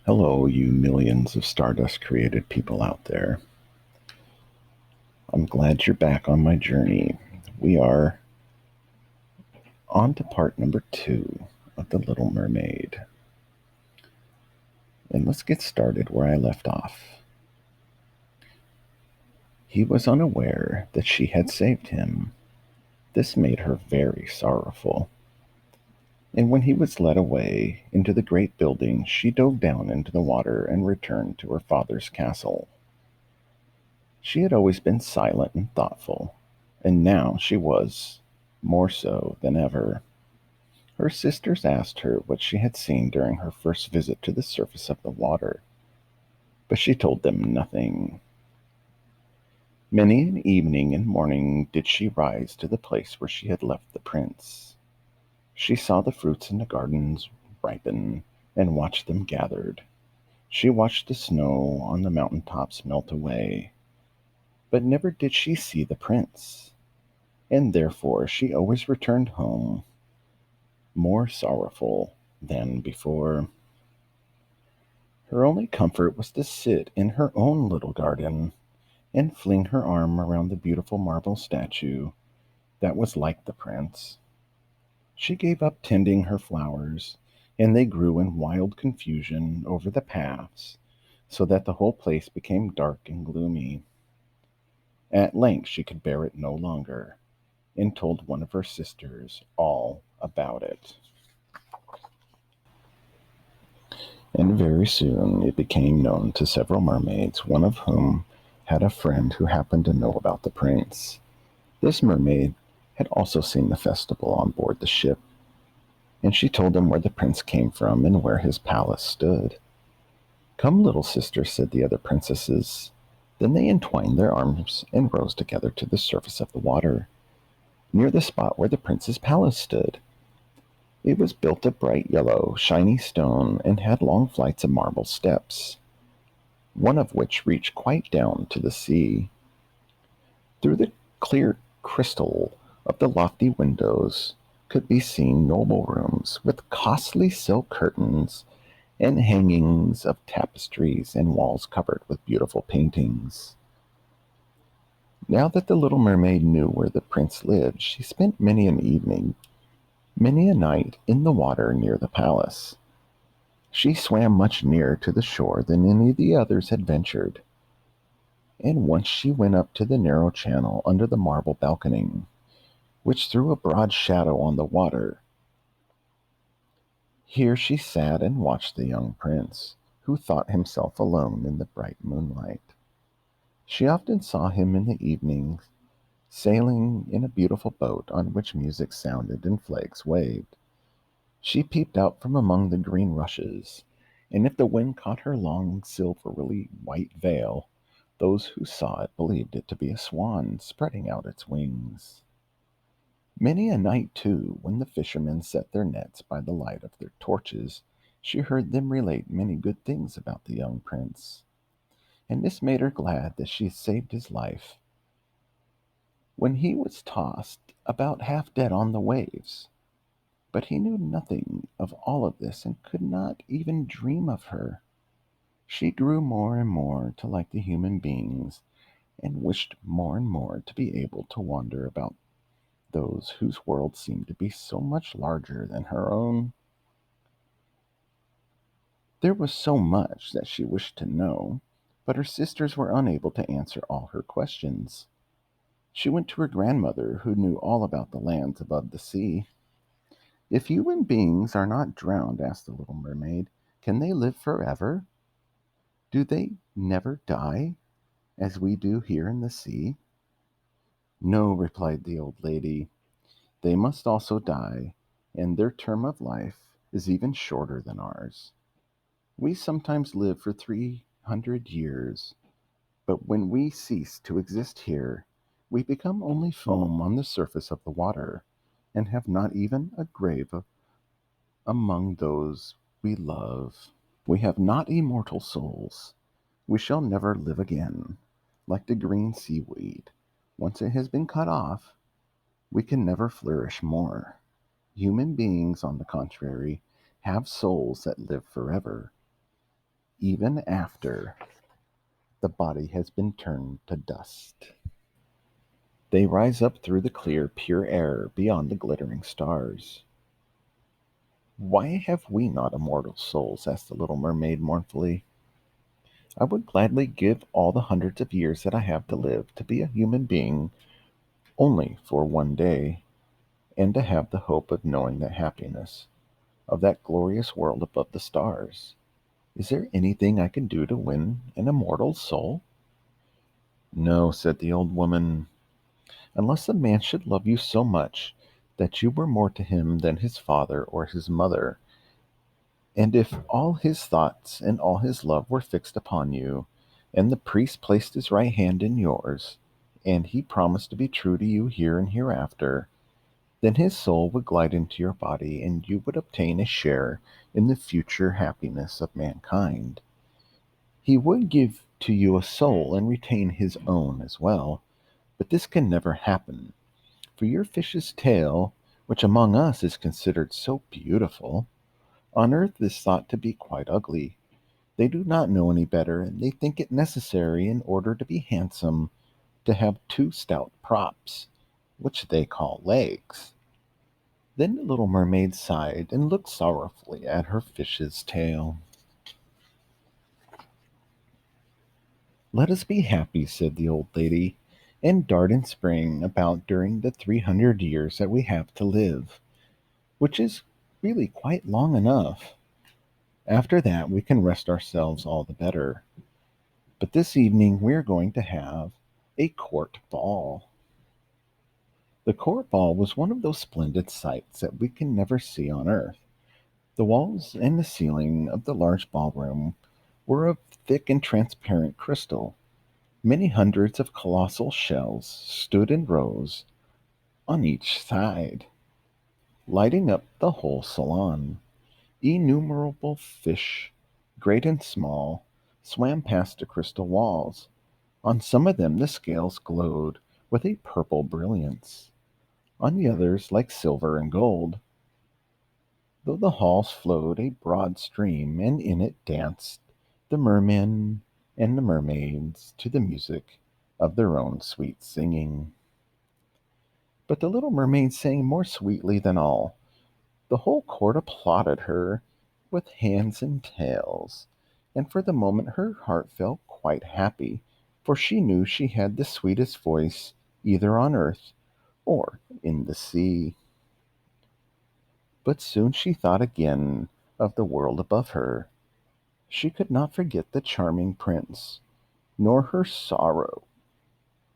Hello, you millions of Stardust created people out there. I'm glad you're back on my journey. We are on to part number 2 of The Little Mermaid. And let's get started where I left off. He was unaware that she had saved him. This made her very sorrowful. And when he was led away into the great building, she dove down into the water and returned to her father's castle. She had always been silent and thoughtful, and now she was more so than ever. Her sisters asked her what she had seen during her first visit to the surface of the water, but she told them nothing. Many an evening and morning did she rise to the place where she had left the prince. She saw the fruits in the gardens ripen and watched them gathered. She watched the snow on the mountain tops melt away, but never did she see the prince, and therefore she always returned home more sorrowful than before. Her only comfort was to sit in her own little garden and fling her arm around the beautiful marble statue that was like the prince. She gave up tending her flowers, and they grew in wild confusion over the paths, so that the whole place became dark and gloomy. At length she could bear it no longer, and told one of her sisters all about it. And very soon it became known to several mermaids, one of whom had a friend who happened to know about the prince. This mermaid had also seen the festival on board the ship, and she told them where the prince came from and where his palace stood. "Come, little sister," said the other princesses. Then they entwined their arms and rose together to the surface of the water, near the spot where the prince's palace stood. It was built of bright yellow, shiny stone and had long flights of marble steps, one of which reached quite down to the sea. Through the clear crystal of the lofty windows could be seen noble rooms with costly silk curtains and hangings of tapestries and walls covered with beautiful paintings. Now that the little mermaid knew where the prince lived, she spent many an evening, many a night in the water near the palace. She swam much nearer to the shore than any of the others had ventured, and once she went up to the narrow channel under the marble balcony, which threw a broad shadow on the water. Here she sat and watched the young prince, who thought himself alone in the bright moonlight. She often saw him in the evenings, sailing in a beautiful boat on which music sounded and flags waved. She peeped out from among the green rushes, and if the wind caught her long silvery white veil, those who saw it believed it to be a swan spreading out its wings. Many a night, too, when the fishermen set their nets by the light of their torches, she heard them relate many good things about the young prince, and this made her glad that she had saved his life when he was tossed about half dead on the waves. But he knew nothing of all of this and could not even dream of her. She grew more and more to like the human beings and wished more and more to be able to wander about those whose world seemed to be so much larger than her own. There was so much that she wished to know, but her sisters were unable to answer all her questions. She went to her grandmother, who knew all about the lands above the sea. "If human beings are not drowned," asked the little mermaid, "can they live forever? Do they never die, as we do here in the sea?" "No," replied the old lady. "They must also die, and their term of life is even shorter than ours. We sometimes live for 300 years, but when we cease to exist here, we become only foam on the surface of the water, and have not even a grave among those we love. We have not immortal souls. We shall never live again. Like the green seaweed, once it has been cut off, we can never flourish more. Human beings, on the contrary, have souls that live forever. even after the body has been turned to dust. They rise up through the clear, pure air beyond the glittering stars. Why have we not immortal souls? Asked the little mermaid mournfully. I would gladly give all the hundreds of years that I have to live to be a human being only for one day, and to have the hope of knowing the happiness of that glorious world above the stars. Is there anything I can do to win an immortal soul? No, said the old woman, unless a man should love you so much that you were more to him than his father or his mother, and if all his thoughts and all his love were fixed upon you, and the priest placed his right hand in yours, and he promised to be true to you here and hereafter, then his soul would glide into your body, and you would obtain a share in the future happiness of mankind. He would give to you a soul and retain his own as well, but this can never happen, for your fish's tail, which among us is considered so beautiful, on earth is thought to be quite ugly. They do not know any better, and they think it necessary, in order to be handsome, to have two stout props, which they call legs. Then the little mermaid sighed and looked sorrowfully at her fish's tail. Let us be happy, said the old lady, and dart and spring about during the 300 years that we have to live, which is really quite long enough. After that, we can rest ourselves all the better. But this evening, we are going to have a court ball. The court ball was one of those splendid sights that we can never see on earth. The walls and the ceiling of the large ballroom were of thick and transparent crystal. Many hundreds of colossal shells stood in rows on each side, lighting up the whole salon. Innumerable fish, great and small, swam past the crystal walls. On some of them the scales glowed with a purple brilliance, on the others like silver and gold. Though the halls flowed a broad stream, and in it danced the mermen and the mermaids to the music of their own sweet singing. But the little mermaid sang more sweetly than all. The whole court applauded her with hands and tails, and for the moment her heart felt quite happy, for she knew she had the sweetest voice either on earth or in the sea. But soon she thought again of the world above her. She could not forget the charming prince, nor her sorrow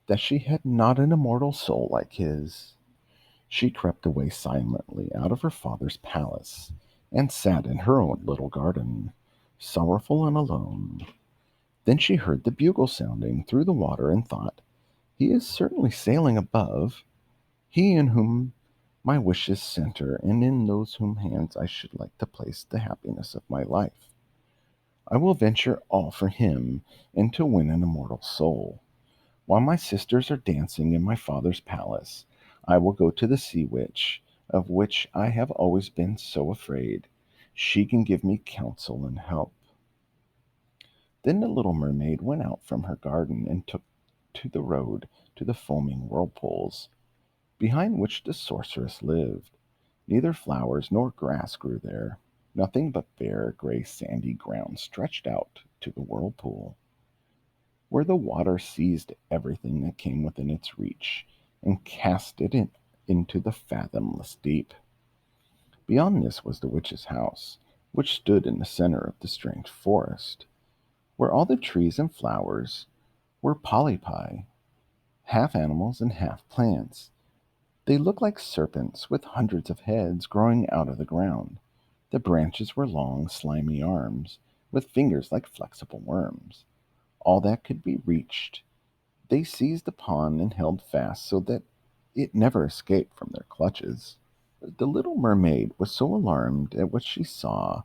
that she had not an immortal soul like his. She crept away silently out of her father's palace, and sat in her own little garden, sorrowful and alone. Then she heard the bugle sounding through the water, and thought, he is certainly sailing above, he in whom my wishes center, and in those whom hands I should like to place the happiness of my life. I will venture all for him, and to win an immortal soul. While my sisters are dancing in my father's palace, I will go to the sea witch, of which I have always been so afraid. She can give me counsel and help. Then the little mermaid went out from her garden and took to the road to the foaming whirlpools, behind which the sorceress lived. Neither flowers nor grass grew there. Nothing but bare, gray, sandy ground stretched out to the whirlpool, where the water seized everything that came within its reach and cast it into the fathomless deep. Beyond this was the witch's house, which stood in the center of the strange forest, where all the trees and flowers were polypi, half animals and half plants. They looked like serpents with hundreds of heads growing out of the ground. The branches were long, slimy arms, with fingers like flexible worms. All that could be reached they seized upon and held fast, so that it never escaped from their clutches. The little mermaid was so alarmed at what she saw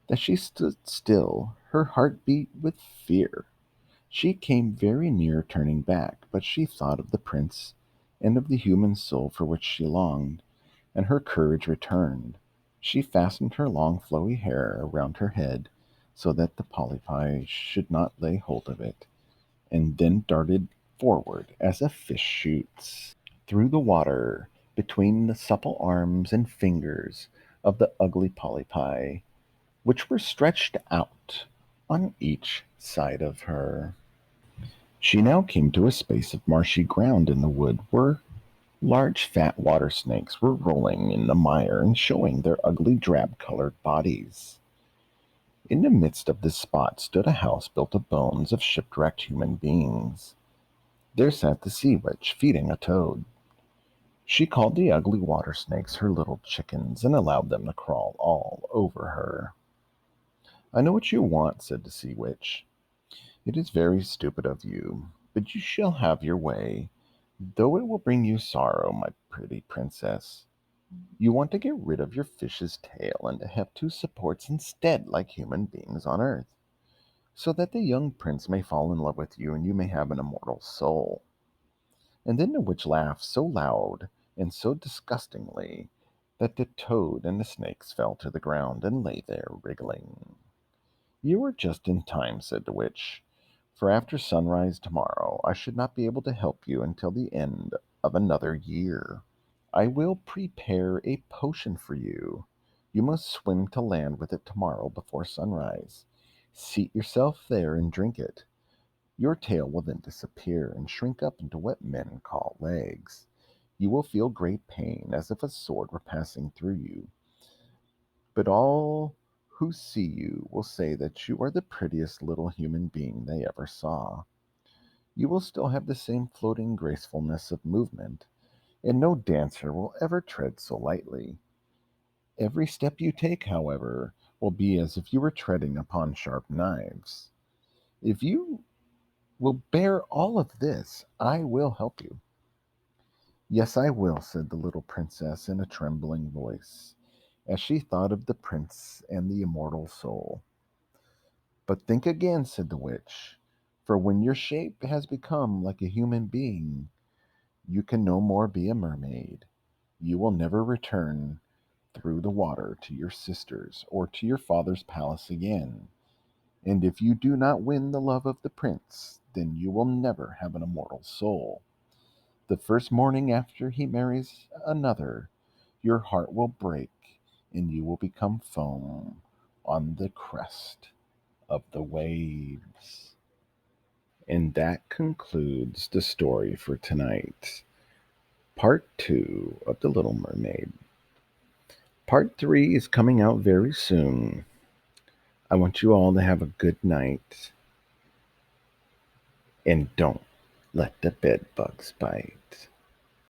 that she stood still, her heart beat with fear. She came very near turning back, but she thought of the prince and of the human soul for which she longed, and her courage returned. She fastened her long flowy hair around her head, so that the polypi should not lay hold of it, and then darted forward as a fish shoots through the water between the supple arms and fingers of the ugly polypi, which were stretched out on each side of her. She now came to a space of marshy ground in the wood where large fat water snakes were rolling in the mire and showing their ugly drab colored bodies. In the midst of this spot stood a house built of bones of shipwrecked human beings. There sat the sea witch feeding a toad. She called the ugly water snakes her little chickens and allowed them to crawl all over her. I know what you want, said the sea witch. It is very stupid of you, but you shall have your way, though it will bring you sorrow, my pretty princess. You want to get rid of your fish's tail and to have two supports instead, like human beings on earth, so that the young prince may fall in love with you and you may have an immortal soul. And then the witch laughed so loud and so disgustingly that the toad and the snakes fell to the ground and lay there wriggling. You are just in time, said the witch, for after sunrise tomorrow I should not be able to help you until the end of another year. I will prepare a potion for you. You must swim to land with it tomorrow before sunrise. Seat yourself there and drink it. Your tail will then disappear and shrink up into what men call legs. You will feel great pain, as if a sword were passing through you, but all who see you will say that you are the prettiest little human being they ever saw. You will still have the same floating gracefulness of movement, and no dancer will ever tread so lightly. Every step you take, however, will be as if you were treading upon sharp knives. If you will bear all of this, I will help you. Yes, I will, said the little princess in a trembling voice, as she thought of the prince and the immortal soul. But think again, said the witch, for when your shape has become like a human being, you can no more be a mermaid. You will never return through the water to your sisters or to your father's palace again. And if you do not win the love of the prince, then you will never have an immortal soul. The first morning after he marries another, your heart will break and you will become foam on the crest of the waves. And that concludes the story for tonight. Part 2 of The Little Mermaid. Part 3 is coming out very soon. I want you all to have a good night. And don't let the bed bugs bite.